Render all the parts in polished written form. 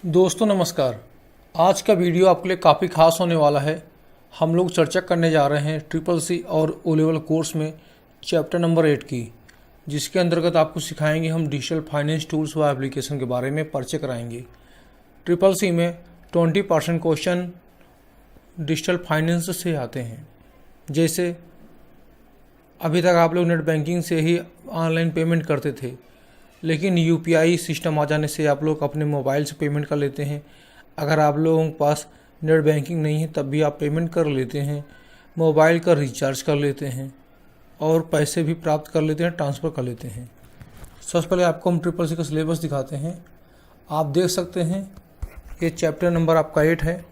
दोस्तों नमस्कार। आज का वीडियो आपके लिए काफ़ी खास होने वाला है। हम लोग चर्चा करने जा रहे हैं ट्रिपल सी और ओ लेवल कोर्स में चैप्टर नंबर 8 की, जिसके अंतर्गत आपको सिखाएंगे हम डिजिटल फाइनेंस टूल्स व एप्लीकेशन के बारे में परिचय कराएंगे। ट्रिपल सी में 20% क्वेश्चन डिजिटल फाइनेंस से आते हैं। जैसे अभी तक आप लोग नेट बैंकिंग से ही ऑनलाइन पेमेंट करते थे, लेकिन यूपीआई सिस्टम आ जाने से आप लोग अपने मोबाइल से पेमेंट कर लेते हैं। अगर आप लोगों के पास नेट बैंकिंग नहीं है तब भी आप पेमेंट कर लेते हैं, मोबाइल का रिचार्ज कर लेते हैं और पैसे भी प्राप्त कर लेते हैं, ट्रांसफ़र कर लेते हैं। सबसे पहले आपको हम ट्रिपल सी का सिलेबस दिखाते हैं। आप देख सकते हैं ये चैप्टर नंबर आपका 8 है।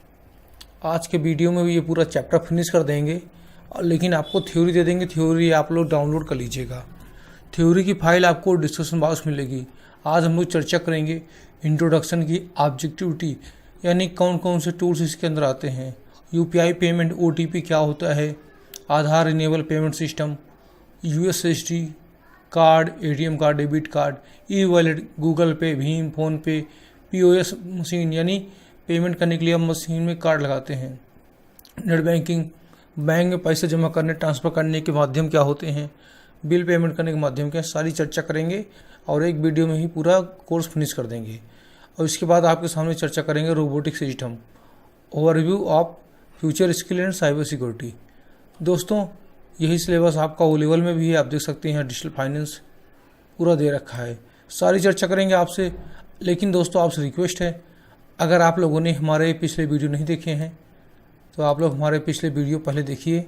आज के वीडियो में भी ये पूरा चैप्टर फिनिश कर देंगे, लेकिन आपको थ्योरी दे देंगे। थ्योरी आप लोग डाउनलोड कर लीजिएगा। थ्योरी की फाइल आपको डिस्क्रिप्शन बॉक्स में मिलेगी। आज हम लोग चर्चा करेंगे इंट्रोडक्शन की, ऑब्जेक्टिविटी यानी कौन कौन से टूल्स इसके अंदर आते हैं, यूपीआई पेमेंट, ओटीपी क्या होता है, Aadhaar enabled payment system, USSD card, ATM card, debit card, e wallet, Google Pay, भीम, फ़ोन पे, पीओएस मशीन यानी पेमेंट करने के लिए हम मशीन में कार्ड लगाते हैं, नेट बैंकिंग, बैंक में पैसे जमा करने, ट्रांसफ़र करने के माध्यम क्या होते हैं, बिल पेमेंट करने के माध्यम क्या, सारी चर्चा करेंगे और एक वीडियो में ही पूरा कोर्स फिनिश कर देंगे। और इसके बाद आपके सामने चर्चा करेंगे robotic system, overview of future skill and cyber security. दोस्तों यही सिलेबस आपका ओ लेवल में भी है, आप देख सकते हैं डिजिटल फाइनेंस पूरा दे रखा है। सारी चर्चा करेंगे आपसे, लेकिन दोस्तों आपसे रिक्वेस्ट है, अगर आप लोगों ने हमारे पिछले वीडियो नहीं देखे हैं तो आप लोग हमारे पिछले वीडियो पहले देखिए,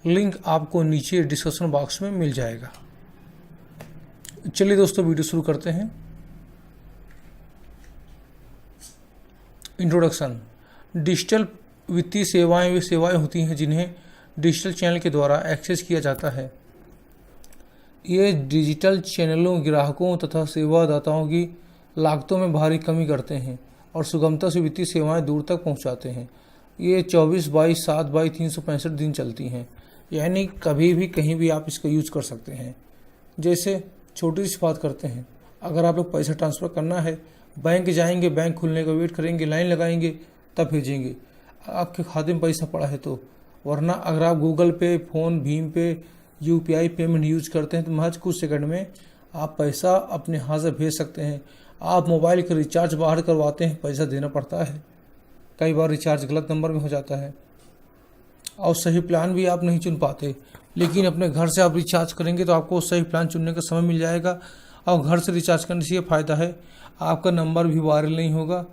लिंक आपको नीचे डिस्क्रिप्शन बॉक्स में मिल जाएगा। चलिए दोस्तों वीडियो शुरू करते हैं। इंट्रोडक्शन। डिजिटल वित्तीय सेवाएं वे सेवाएं होती हैं जिन्हें डिजिटल चैनल के द्वारा एक्सेस किया जाता है। ये डिजिटल चैनलों ग्राहकों तथा सेवादाताओं की लागतों में भारी कमी करते हैं और सुगमता से वित्तीय सेवाएं दूर तक पहुंचाते हैं। ये 24/7/365 दिन चलती हैं, यानी कभी भी कहीं भी आप इसका यूज कर सकते हैं। जैसे छोटी सी बात करते हैं, अगर आप लोग पैसा ट्रांसफ़र करना है, बैंक जाएंगे, बैंक खुलने का वेट करेंगे, लाइन लगाएंगे, तब भेजेंगे आपके खाते में पैसा पड़ा है तो। वरना अगर आप गूगल पे, फ़ोन, भीम पे, यूपीआई पेमेंट यूज करते हैं तो महज कुछ सेकंड में आप पैसा अपने हाथ से भेज सकते हैं। आप मोबाइल का रिचार्ज बाहर करवाते हैं, पैसा देना पड़ता है, कई बार रिचार्ज गलत नंबर में हो जाता है और सही प्लान भी आप नहीं चुन पाते। लेकिन अपने घर से आप रिचार्ज करेंगे तो आपको सही प्लान चुनने का समय मिल जाएगा। और घर से रिचार्ज करने से ये फ़ायदा है, आपका नंबर भी वायरल नहीं होगा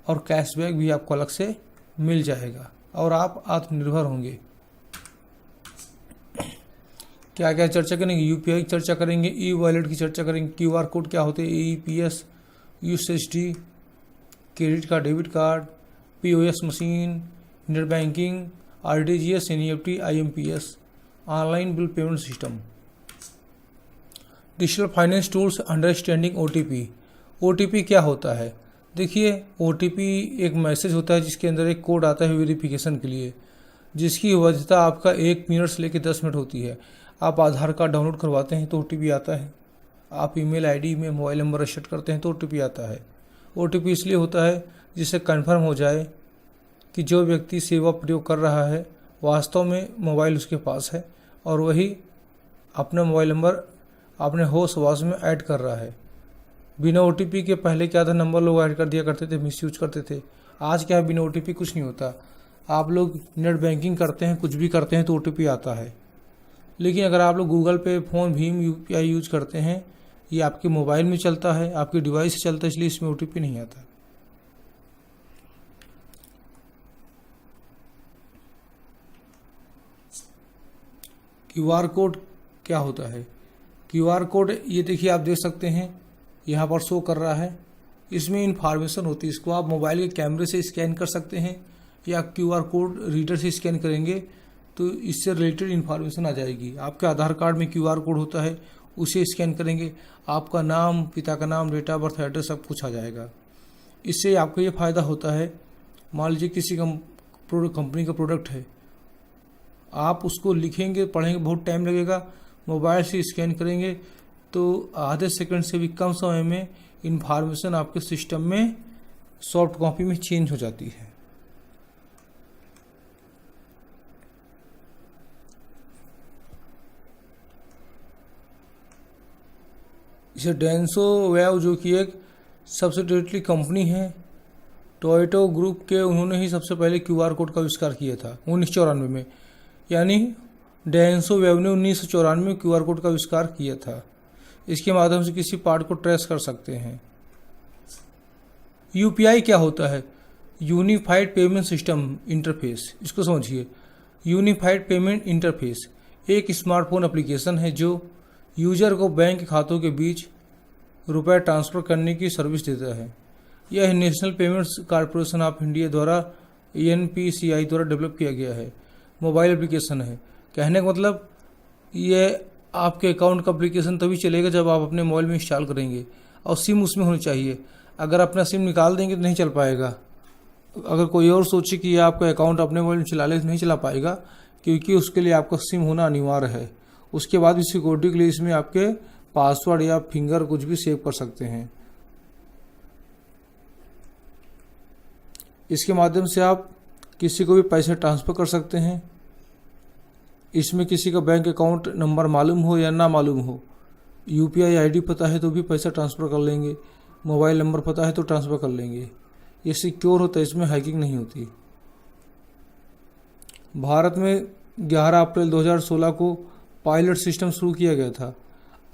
और कैशबैक भी आपको अलग से मिल जाएगा और आप आत्मनिर्भर होंगे। क्या क्या चर्चा करेंगे, यूपीआई की चर्चा करेंगे, ई वॉलेट की चर्चा करेंगे, क्यूआर कोड क्या होते हैं, AEPS, USSD, credit card, debit card, POS machine, net banking, RTGS, NEFT, IMPS, online bill payment system, digital finance tools, understanding OTP. OTP क्या होता है? देखिए, ओटीपी एक मैसेज होता है जिसके अंदर एक कोड आता है वेरिफिकेशन के लिए, जिसकी वैधता आपका 1 मिनट से लेकर 10 मिनट होती है। आप आधार कार्ड डाउनलोड करवाते हैं तो ओटीपी आता है, आप ईमेल आईडी में मोबाइल नंबर रजिस्टर करते हैं तो ओटीपी आता है। ओटीपी इसलिए होता है जिससे कन्फर्म हो जाए कि जो व्यक्ति सेवा प्रयोग कर रहा है वास्तव में मोबाइल उसके पास है और वही अपना मोबाइल नंबर अपने होश आवास में ऐड कर रहा है। बिना ओटीपी के पहले क्या था, नंबर लोग ऐड कर दिया करते थे, मिसयूज करते थे। आज क्या है, बिना ओटीपी कुछ नहीं होता। आप लोग नेट बैंकिंग करते हैं, कुछ भी करते हैं तो ओटीपी आता है। लेकिन अगर आप लोग गूगल पे, फ़ोन, भीम, यूपीआई यूज करते हैं, ये आपके मोबाइल में चलता है, आपके डिवाइस से चलता है, इसलिए इसमें ओटीपी नहीं आता। क्यूआर कोड क्या होता है? क्यूआर कोड ये देखिए, आप देख सकते हैं यहाँ पर शो कर रहा है। इसमें इंफॉर्मेशन होती है, इसको आप मोबाइल के कैमरे से स्कैन कर सकते हैं या क्यूआर कोड रीडर से स्कैन करेंगे तो इससे रिलेटेड इन्फॉर्मेशन आ जाएगी। आपके आधार कार्ड में क्यूआर कोड होता है, उसे स्कैन करेंगे, आपका नाम, पिता का नाम, डेट ऑफ बर्थ, एड्रेस सब कुछ आ जाएगा। इससे आपको ये फ़ायदा होता है, मान लीजिए किसी कंपनी का प्रोडक्ट है, आप उसको लिखेंगे, पढ़ेंगे, बहुत टाइम लगेगा। मोबाइल से स्कैन करेंगे तो आधे सेकंड से भी कम समय में इन्फॉर्मेशन आपके सिस्टम में सॉफ्ट कॉपी में चेंज हो जाती है। इसे डेंसो वेव जो कि एक सब्सिडियरी कंपनी है टोयोटा ग्रुप के, उन्होंने ही सबसे पहले क्यूआर कोड का आविष्कार किया था 1994 में। यानी डेंसो वेव ने 1994 में क्यूआर कोड का आविष्कार किया था। इसके माध्यम से किसी पार्ट को ट्रेस कर सकते हैं। यूपीआई क्या होता है? Unified payment system interface. इसको समझिए। यूनिफाइड पेमेंट इंटरफेस एक स्मार्टफोन एप्लीकेशन है जो यूजर को बैंक खातों के बीच रुपए ट्रांसफ़र करने की सर्विस देता है। यह national payments corporation of India द्वारा एनपीसीआई द्वारा डेवलप किया गया है। मोबाइल एप्लीकेशन है। कहने का मतलब ये आपके अकाउंट का एप्लीकेशन तभी चलेगा जब आप अपने मोबाइल में इंस्टॉल करेंगे, और सिम उसमें होनी चाहिए। अगर अपना सिम निकाल देंगे तो नहीं चल पाएगा। अगर कोई और सोचे कि ये आपका अकाउंट अपने मोबाइल में चला ले तो नहीं चला पाएगा, क्योंकि उसके लिए आपका सिम होना अनिवार्य है। उसके बाद भी सिक्योरिटी के लिए इसमें आपके पासवर्ड या फिंगर कुछ भी सेव कर सकते हैं। इसके माध्यम से आप किसी को भी पैसे ट्रांसफ़र कर सकते हैं। इसमें किसी का बैंक अकाउंट नंबर मालूम हो या ना मालूम हो, यूपीआई आईडी पता है तो भी पैसा ट्रांसफ़र कर लेंगे, मोबाइल नंबर पता है तो ट्रांसफ़र कर लेंगे। ये सिक्योर होता है, इसमें हैकिंग नहीं होती। भारत में 11 अप्रैल 2016 को पायलट सिस्टम शुरू किया गया था।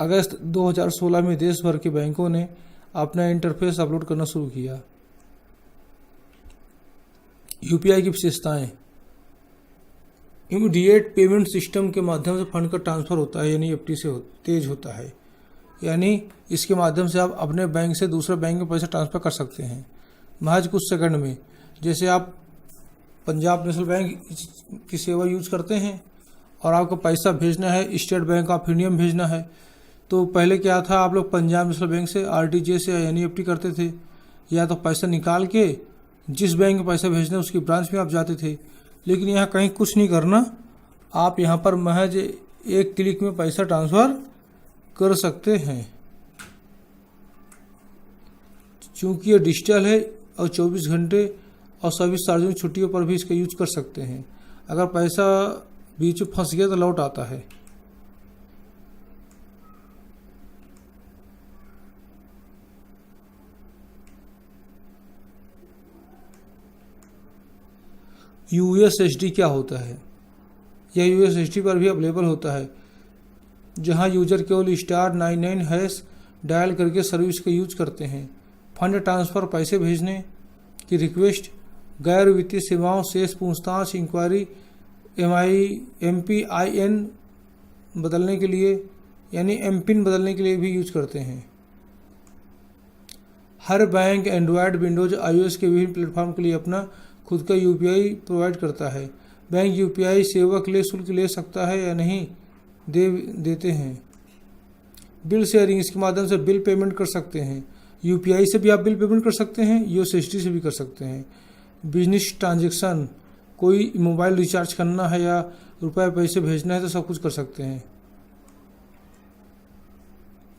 अगस्त 2016 में देश भर के बैंकों ने अपना इंटरफेस अपलोड करना शुरू किया। यूपीआई की विशेषताएं। इमीडिएट पेमेंट सिस्टम के माध्यम से फंड का ट्रांसफ़र होता है, यानी एफटी से तेज होता है। यानी इसके माध्यम से आप अपने बैंक से दूसरे बैंक में पैसा ट्रांसफ़र कर सकते हैं महज कुछ सेकंड में। जैसे आप पंजाब नेशनल बैंक की सेवा यूज करते हैं और आपको पैसा भेजना है स्टेट बैंक ऑफ इंडिया में भेजना है, तो पहले क्या था, आप लोग पंजाब नेशनल बैंक से आरटीजीएस या एनईएफटी करते थे, या तो पैसा निकाल के जिस बैंक में पैसा भेजना है उसकी ब्रांच में आप जाते थे। लेकिन यहाँ कहीं कुछ नहीं करना, आप यहाँ पर महज एक क्लिक में पैसा ट्रांसफ़र कर सकते हैं। चूँकि ये डिजिटल है और 24 घंटे और सभी सार्वजनिक छुट्टियों पर भी इसका यूज कर सकते हैं। अगर पैसा बीच में फंस गया तो लौट आता है। यूएसएसडी क्या होता है? यह यूएसएसडी पर भी अवेलेबल होता है, जहां यूजर केवल *99# डायल करके सर्विस का यूज करते हैं। फंड ट्रांसफ़र, पैसे भेजने की रिक्वेस्ट, गैर वित्तीय सेवाओं, शेष पूछताछ, इंक्वायरी, MPIN बदलने के लिए यानी MPIN बदलने के लिए भी यूज करते हैं। हर बैंक एंड्रॉयड, विंडोज, iOS के विभिन्न प्लेटफॉर्म के लिए अपना खुद का यूपीआई प्रोवाइड करता है। बैंक यूपीआई सेवा के लिए शुल्क ले सकता है या नहीं देते हैं। बिल शेयरिंग, इसके माध्यम से बिल पेमेंट कर सकते हैं। यूपीआई से भी आप बिल पेमेंट कर सकते हैं, यूएसएसडी से भी कर सकते हैं। बिजनेस ट्रांजैक्शन, कोई मोबाइल रिचार्ज करना है या रुपए पैसे भेजना है तो सब कुछ कर सकते हैं।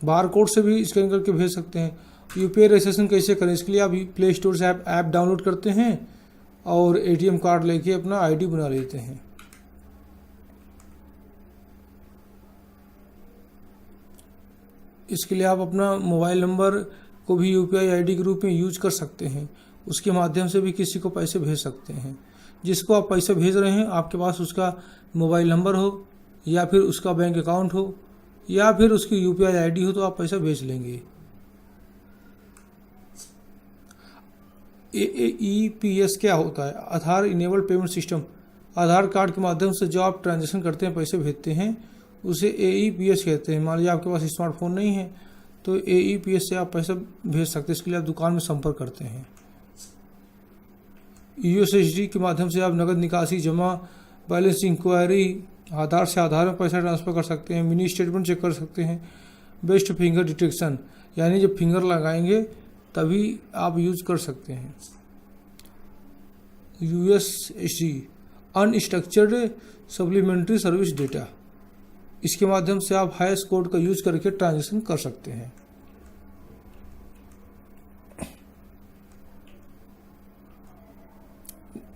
बार कोड से भी स्कैन करके भेज सकते हैं। यूपीआई रजिस्ट्रेशन कैसे करें? इसके लिए आप प्ले स्टोर से ऐप डाउनलोड करते हैं और एटीएम कार्ड लेके अपना आईडी बना लेते हैं। इसके लिए आप अपना मोबाइल नंबर को भी यूपीआई आईडी के रूप में यूज कर सकते हैं। उसके माध्यम से भी किसी को पैसे भेज सकते हैं। जिसको आप पैसे भेज रहे हैं आपके पास उसका मोबाइल नंबर हो या फिर उसका बैंक अकाउंट हो या फिर उसकी यूपीआई आईडी हो तो आप पैसा भेज लेंगे। AAEPS क्या होता है? आधार इनेबल्ड पेमेंट सिस्टम। आधार कार्ड के माध्यम से जो आप ट्रांजैक्शन करते हैं, पैसे भेजते हैं, उसे AEPS कहते हैं। मान लीजिए आपके पास स्मार्टफोन नहीं है तो AEPS से आप पैसा भेज सकते हैं। इसके लिए आप दुकान में संपर्क करते हैं। यूएसएसडी के माध्यम से आप नगद निकासी, जमा, बैलेंस इंक्वायरी, आधार से आधार में पैसा ट्रांसफ़र कर सकते हैं। मिनी स्टेटमेंट चेक कर सकते हैं। बेस्ट फिंगर डिटेक्शन, यानी जब फिंगर लगाएंगे तभी आप यूज कर सकते हैं। USSD unstructured supplementary service data, इसके माध्यम से आप हैश कोड का यूज करके ट्रांजैक्शन कर सकते हैं।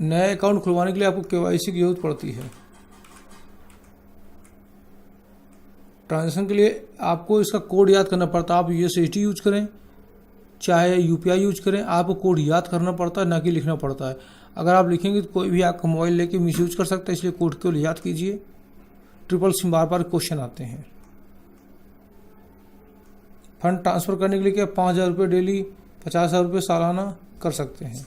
नया अकाउंट खुलवाने के लिए आपको केवाईसी की जरूरत पड़ती है। ट्रांजेक्शन के लिए आपको इसका कोड याद करना पड़ता है। आप यूएसडी यूज करें चाहे यूपीआई यूज करें, आपको कोड याद करना पड़ता है, ना कि लिखना पड़ता है। अगर आप लिखेंगे तो कोई भी आपका मोबाइल लेके मिस यूज कर सकता है, इसलिए कोड को याद कीजिए। ट्रिपल सिम बार बार क्वेश्चन आते हैं। फंड ट्रांसफ़र करने के लिए क्या 5,000 रुपये डेली, 50,000 रुपये सालाना कर सकते हैं।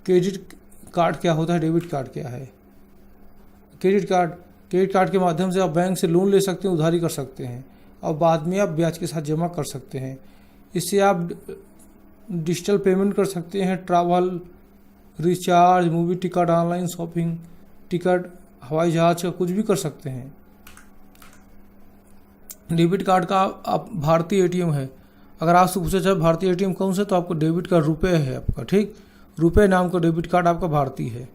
क्रेडिट कार्ड क्या होता है, डेबिट कार्ड क्या है। क्रेडिट कार्ड के माध्यम से आप बैंक से लोन ले सकते हैं, उधारी कर सकते हैं और बाद में आप ब्याज के साथ जमा कर सकते हैं। इससे आप डिजिटल पेमेंट कर सकते हैं, travel, recharge, movie ticket, online shopping, ticket, हवाई जहाज का कुछ भी कर सकते हैं। डेबिट कार्ड का आप भारतीय एटीएम है। अगर आपसे पूछा जाए भारतीय एटीएम कौन सा, तो आपको डेबिट कार्ड रुपए है आपका, ठीक। रुपए नाम का डेबिट कार्ड आपका भारतीय है।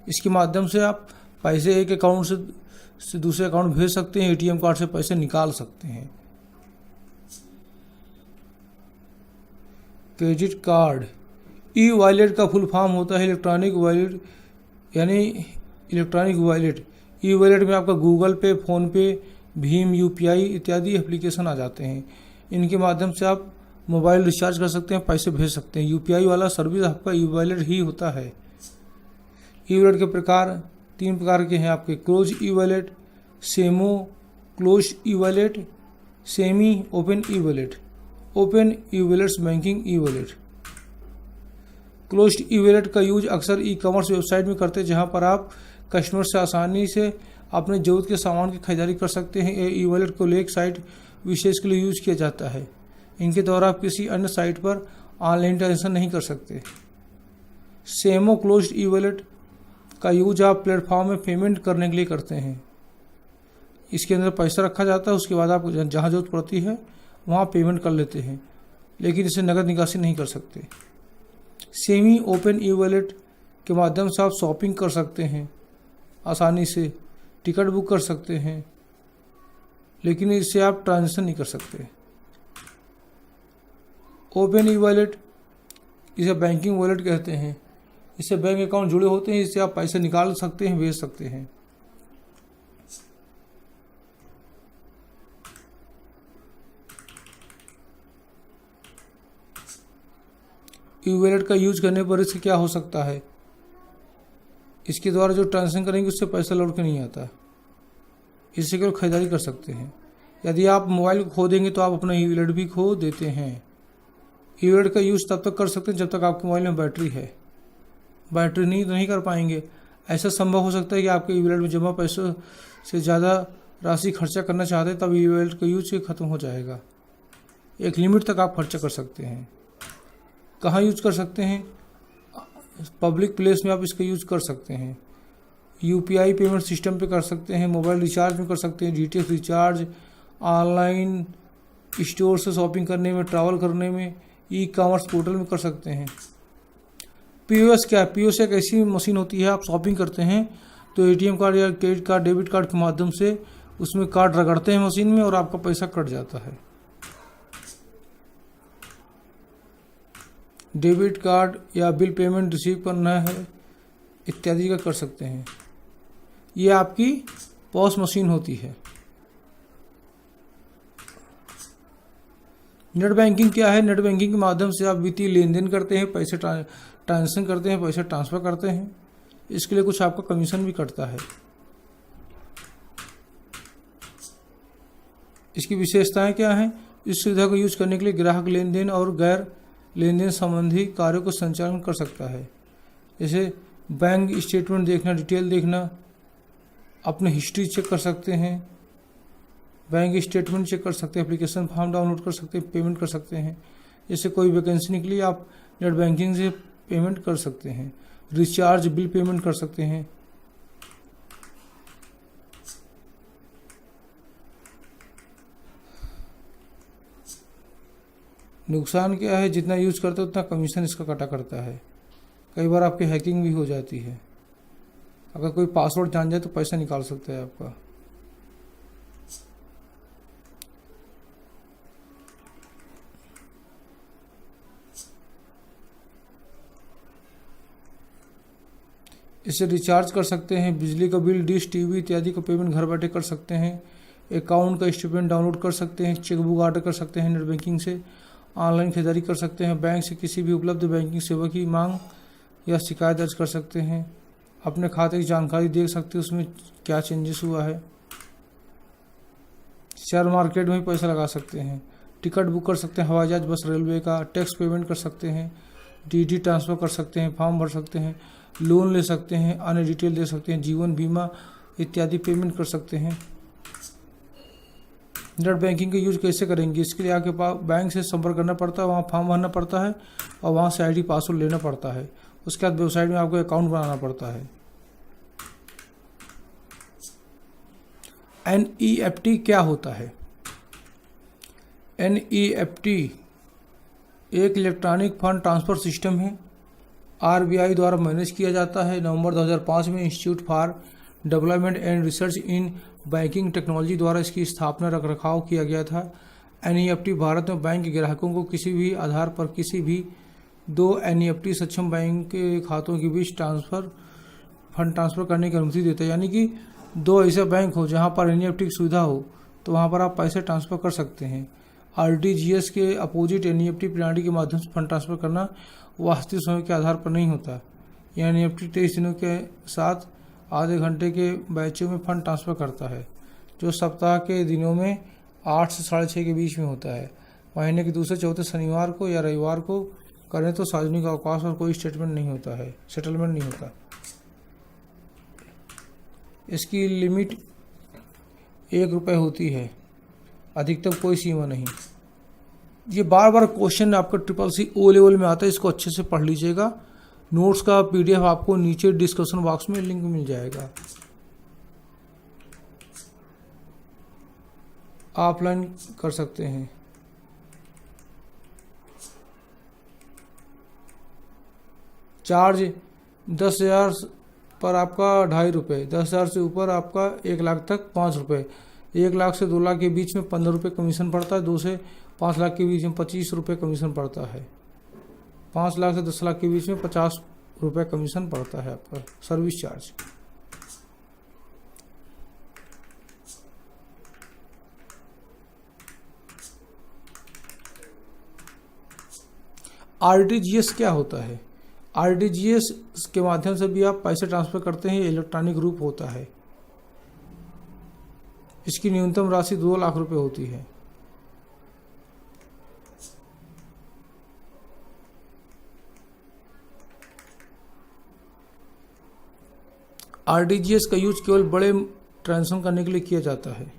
इसके माध्यम से आप पैसे एक अकाउंट से दूसरे अकाउंट भेज सकते हैं, एटीएम कार्ड से पैसे निकाल सकते हैं। क्रेडिट कार्ड ई वॉलेट का फुल फॉर्म होता है इलेक्ट्रॉनिक वॉलेट, यानी इलेक्ट्रॉनिक वॉलेट। ई वॉलेट में आपका गूगल पे, फ़ोन पे, भीम, यूपीआई इत्यादि एप्लीकेशन आ जाते हैं। इनके माध्यम से आप मोबाइल रिचार्ज कर सकते हैं, पैसे भेज सकते हैं। यूपीआई वाला सर्विस आपका ई वॉलेट ही होता है। ई वॉलेट के प्रकार 3 प्रकार के हैं आपके, close e wallet, semi close e wallet, semi open e wallet, open e wallets, banking e wallet. Closed e wallet का यूज अक्सर ई कॉमर्स वेबसाइट में करते हैं, जहां पर आप कस्टमर से आसानी से अपने जरूरत के सामान की खरीदारी कर सकते हैं। ये ई वॉलेट को लेक साइट विशेष के लिए यूज किया जाता है। इनके द्वारा आप किसी अन्य साइट पर ऑनलाइन ट्रांजेक्शन नहीं कर सकते। सेमो क्लोज्ड ई वॉलेट का यूज आप प्लेटफॉर्म में पेमेंट करने के लिए करते हैं। इसके अंदर पैसा रखा जाता है, उसके बाद आपको जहाँ जरूरत पड़ती है वहाँ पेमेंट कर लेते हैं, लेकिन इसे नगद निकासी नहीं कर सकते। सेमी ओपन ई वॉलेट के माध्यम से आप शॉपिंग कर सकते हैं आसानी से, टिकट बुक कर सकते हैं, लेकिन इससे आप ट्रांजेक्शन नहीं कर सकते। ओपन ई वॉलेट इसे बैंकिंग वॉलेट कहते हैं। इससे बैंक अकाउंट जुड़े होते हैं, इससे आप पैसे निकाल सकते हैं, भेज सकते हैं। ई वॉलेट का यूज करने पर इससे क्या हो सकता है, इसके द्वारा जो ट्रांजेक्शन करेंगे उससे पैसा लौट के नहीं आता। इससे केवल खरीदारी कर सकते हैं। यदि आप मोबाइल को खो देंगे तो आप अपना ई वॉलेट भी खो देते हैं। ई वॉलेट का यूज़ तब तक कर सकते हैं जब तक आपके मोबाइल में बैटरी है। बैटरी नहीं तो नहीं कर पाएंगे। ऐसा संभव हो सकता है कि आपके ई वॉलेट में जमा पैसों से ज़्यादा राशि खर्चा करना चाहते हैं, तब ई वॉलेट का यूज खत्म हो जाएगा। एक लिमिट तक आप खर्चा कर सकते हैं। कहाँ यूज कर सकते हैं, पब्लिक प्लेस में आप इसका यूज कर सकते हैं। यूपीआई पेमेंट सिस्टम पे कर सकते हैं, मोबाइल रिचार्ज में कर सकते हैं, डीटीएच रिचार्ज, ऑनलाइन स्टोर से शॉपिंग करने में, ट्रैवल करने में, ई कॉमर्स पोर्टल में कर सकते हैं। पीओएस क्या है, पीओएस एक ऐसी मशीन होती है, आप शॉपिंग करते हैं तो एटीएम कार्ड या क्रेडिट कार्ड, डेबिट कार्ड के माध्यम से उसमें कार्ड रगड़ते हैं मशीन में और आपका पैसा कट जाता है। डेबिट कार्ड या बिल पेमेंट रिसीव करना है इत्यादि का कर सकते हैं। ये आपकी पॉस मशीन होती है। नेट बैंकिंग क्या है, नेट बैंकिंग के माध्यम से आप वित्तीय लेन देन करते हैं, पैसे ट्रांजेक्शन करते हैं, पैसे ट्रांसफ़र करते हैं। इसके लिए कुछ आपका कमीशन भी कटता है। इसकी विशेषताएं क्या हैं, इस सुविधा को यूज करने के लिए ग्राहक लेन देन और गैर लेन देन संबंधी कार्यों को संचालन कर सकता है, जैसे बैंक स्टेटमेंट देखना, डिटेल देखना, अपने हिस्ट्री चेक कर सकते हैं, बैंक स्टेटमेंट चेक कर सकते हैं, एप्लीकेशन फॉर्म डाउनलोड कर सकते हैं, पेमेंट कर सकते हैं। जैसे कोई वैकेंसी निकली आप नेट बैंकिंग से पेमेंट कर सकते हैं, रिचार्ज बिल पेमेंट कर सकते हैं। नुकसान क्या है, जितना यूज करते हैं उतना कमीशन इसका कटा करता है। कई बार आपकी हैकिंग भी हो जाती है। अगर कोई पासवर्ड जान जाए तो पैसा निकाल सकता है आपका। इससे रिचार्ज कर सकते हैं, बिजली का बिल, डिश, टीवी इत्यादि का पेमेंट घर बैठे कर सकते हैं। अकाउंट का स्टेटमेंट डाउनलोड कर सकते हैं, चेकबुक ऑर्डर कर सकते हैं, नेट बैंकिंग से ऑनलाइन खरीदारी कर सकते हैं, बैंक से किसी भी उपलब्ध बैंकिंग सेवा की मांग या शिकायत दर्ज कर सकते हैं, अपने खाते की जानकारी देख सकते हैं उसमें क्या चेंजेस हुआ है, शेयर मार्केट में पैसा लगा सकते हैं, टिकट बुक कर सकते हैं हवाई जहाज, बस, रेलवे का, टैक्स पेमेंट कर सकते हैं, डीडी ट्रांसफ़र कर सकते हैं, फॉर्म भर सकते हैं, लोन ले सकते हैं, अन्य डिटेल दे सकते हैं, जीवन बीमा इत्यादि पेमेंट कर सकते हैं। नेट बैंकिंग का यूज कैसे करेंगे? इसके लिए आपके पास बैंक से संपर्क करना पड़ता है, वहाँ फॉर्म भरना पड़ता है और वहाँ से आईडी पासवर्ड लेना पड़ता है। उसके बाद वेबसाइट में आपको अकाउंट बनाना पड़ता है। एनईएफटी क्या होता है? एनईएफटी एक इलेक्ट्रॉनिक फंड ट्रांसफ़र सिस्टम है, आरबीआई द्वारा मैनेज किया जाता है। नवंबर 2005 में institute for development and research in banking technology द्वारा इसकी स्थापना रख रखाव किया गया था। एनईएफटी भारत में बैंक के ग्राहकों को किसी भी आधार पर किसी भी दो एनईएफटी सक्षम बैंक के खातों के बीच फंड ट्रांसफ़र करने की अनुमति देता है। यानी कि दो ऐसे बैंक हो जहां पर एनईएफटी की सुविधा हो तो वहां पर आप पैसे ट्रांसफ़र कर सकते हैं। आरटीजीएस के अपोजिट एनईएफटी प्रणाली के माध्यम से फंड ट्रांसफ़र करना वास्तविक समय के आधार पर नहीं होता। यह एनईएफटी 23 दिनों के साथ आधे घंटे के बैचों में फंड ट्रांसफ़र करता है, जो सप्ताह के दिनों में 8 से 6:30 के बीच में होता है। महीने के दूसरे चौथे शनिवार को या रविवार को करें तो सार्वजनिक अवकाश और कोई सेटलमेंट नहीं होता। इसकी लिमिट ₹1 होती है, अधिकतम कोई सीमा नहीं। ये बार बार क्वेश्चन आपका CCC O लेवल में आता है, इसको अच्छे से पढ़ लीजिएगा। नोट्स का PDF आपको नीचे डिस्कशन बॉक्स में लिंक मिल जाएगा, ऑफलाइन कर सकते हैं। चार्ज 10,000 पर आपका ₹2.5, 10,000 से ऊपर आपका 1 लाख तक ₹5, 1 लाख से 2 लाख के बीच में ₹15 कमीशन पड़ता है, 2 से 5 लाख के बीच में ₹25 कमीशन पड़ता है, 5 लाख से 10 लाख के बीच में ₹50 कमीशन पड़ता है आपका सर्विस चार्ज। आरटीजीएस क्या होता है? आरटीजीएस के माध्यम से भी आप पैसे ट्रांसफर करते हैं, इलेक्ट्रॉनिक रूप होता है। इसकी न्यूनतम राशि ₹2 लाख होती है। आरटीजीएस का यूज केवल बड़े ट्रांजैक्शन करने के लिए किया जाता है।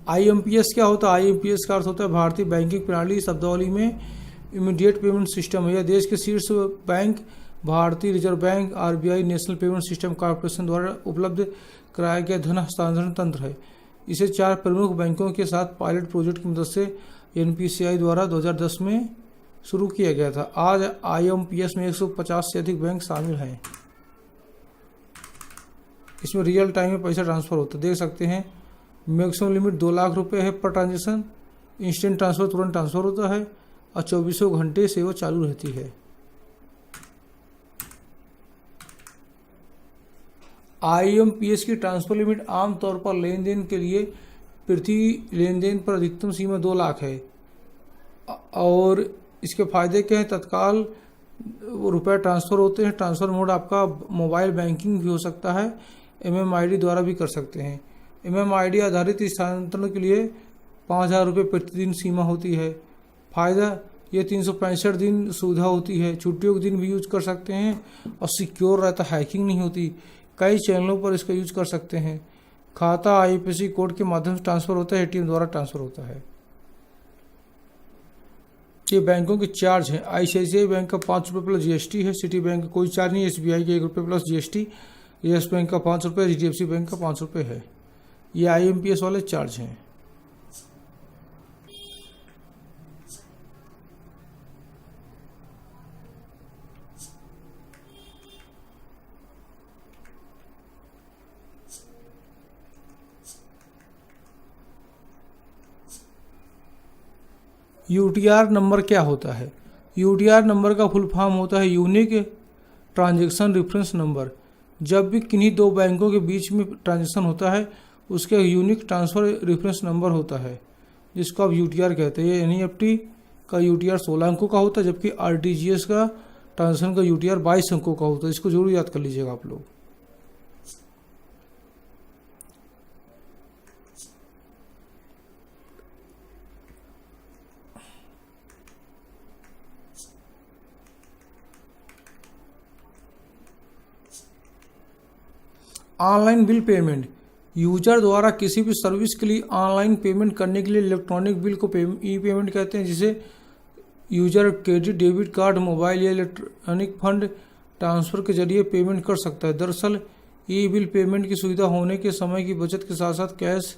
आईएमपीएस क्या होता है? आईएमपीएस का अर्थ होता है भारतीय बैंकिंग प्रणाली, शब्दावली में इमीडिएट पेमेंट सिस्टम है। यह देश के शीर्ष बैंक भारतीय reserve bank RBI national payment system corporation द्वारा उपलब्ध कराया गया धन हस्तांतरण तंत्र है। इसे 4 प्रमुख बैंकों के साथ पायलट प्रोजेक्ट की मदद से एनपीसीआई द्वारा 2010 में शुरू किया गया था। आज आईएमपीएस में 150 से अधिक बैंक शामिल हैं। इसमें रियल टाइम में पैसा ट्रांसफर होता है, देख सकते हैं। मैक्सिमम लिमिट ₹2 लाख है पर ट्रांजेक्शन। इंस्टेंट ट्रांसफर तुरंत ट्रांसफर होता है और 24 घंटे सेवा चालू रहती है। आईएमपीएस की ट्रांसफर लिमिट आमतौर पर लेन देन के लिए प्रति लेन देन पर अधिकतम सीमा 2 लाख है। और इसके फायदे क्या हैं? तत्काल रुपए ट्रांसफ़र होते हैं। ट्रांसफ़र मोड आपका मोबाइल बैंकिंग भी हो सकता है, एमएमआईडी द्वारा भी कर सकते हैं। एमएमआईडी आधारित स्थानांतरण के लिए ₹5,000 प्रतिदिन सीमा होती है। फ़ायदा ये 365 दिन सुविधा होती है, छुट्टियों के दिन भी यूज कर सकते हैं और सिक्योर रहता, हैकिंग नहीं होती। कई चैनलों पर इसका यूज कर सकते हैं। खाता आईएफएससी कोड के माध्यम से ट्रांसफ़र होता है, एटीएम द्वारा ट्रांसफ़र होता है। ये बैंकों के चार्ज हैं। आईसीआईसीआई बैंक का ₹5 प्लस जीएसटी है। सिटी बैंक का कोई चार्ज नहीं है। एसबीआई का ₹1 प्लस जीएसटी। येस बैंक का ₹5, एचडीएफसी बैंक का ₹5 है। ये आईएमपीएस वाले चार्ज हैं। यूटीआर नंबर क्या होता है? यूटीआर नंबर का फुल फॉर्म होता है यूनिक ट्रांजैक्शन रेफरेंस नंबर, जब भी किन्हीं दो बैंकों के बीच में ट्रांजैक्शन होता है उसके यूनिक ट्रांसफ़र रेफरेंस नंबर होता है, जिसको आप यूटीआर कहते हैं। एनईएफटी का यूटीआर 16 अंकों का होता है, जबकि आरटीजीएस का ट्रांजैक्शन का यूटीआर 22 अंकों का होता है। इसको जरूर याद कर लीजिएगा आप लोग। ऑनलाइन बिल पेमेंट, यूजर द्वारा किसी भी सर्विस के लिए ऑनलाइन पेमेंट करने के लिए इलेक्ट्रॉनिक बिल को ई पेमेंट कहते हैं, जिसे user credit, debit card, mobile या इलेक्ट्रॉनिक फंड ट्रांसफ़र के जरिए पेमेंट कर सकता है। दरअसल ई बिल पेमेंट की सुविधा होने के समय की बचत के साथ साथ कैश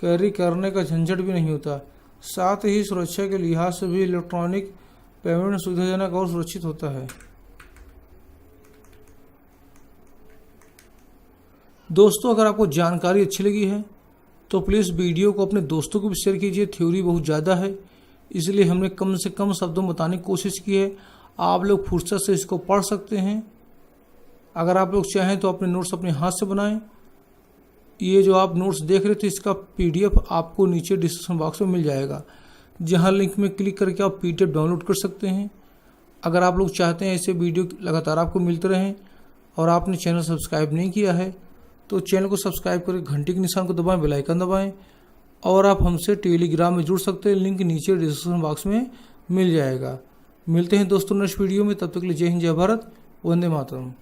कैरी करने का झंझट भी नहीं होता। साथ ही सुरक्षा के लिहाज से भी इलेक्ट्रॉनिक पेमेंट सुविधाजनक और सुरक्षित होता है। दोस्तों, अगर आपको जानकारी अच्छी लगी है तो प्लीज़ वीडियो को अपने दोस्तों को भी शेयर कीजिए। थ्योरी बहुत ज़्यादा है, इसलिए हमने कम से कम शब्दों में बताने की कोशिश की है। आप लोग फुर्सत से इसको पढ़ सकते हैं। अगर आप लोग चाहें तो अपने नोट्स अपने हाथ से बनाएं। ये जो आप नोट्स देख रहे थे, इसका पीडीएफ आपको नीचे डिस्क्रिप्शन बॉक्स में मिल जाएगा, जहां लिंक में क्लिक करके आप पीडीएफ डाउनलोड कर सकते हैं। अगर आप लोग चाहते हैं ऐसे वीडियो लगातार आपको मिलते रहें और आपने चैनल सब्सक्राइब नहीं किया है तो चैनल को सब्सक्राइब करके घंटी के निशान को दबाएं, बेल आइकन दबाएं। और आप हमसे टेलीग्राम में जुड़ सकते हैं, लिंक नीचे डिस्क्रिप्शन बॉक्स में मिल जाएगा। मिलते हैं दोस्तों नेक्स्ट वीडियो में, तब तक के लिए जय हिंद, जय भारत, वंदे मातरम।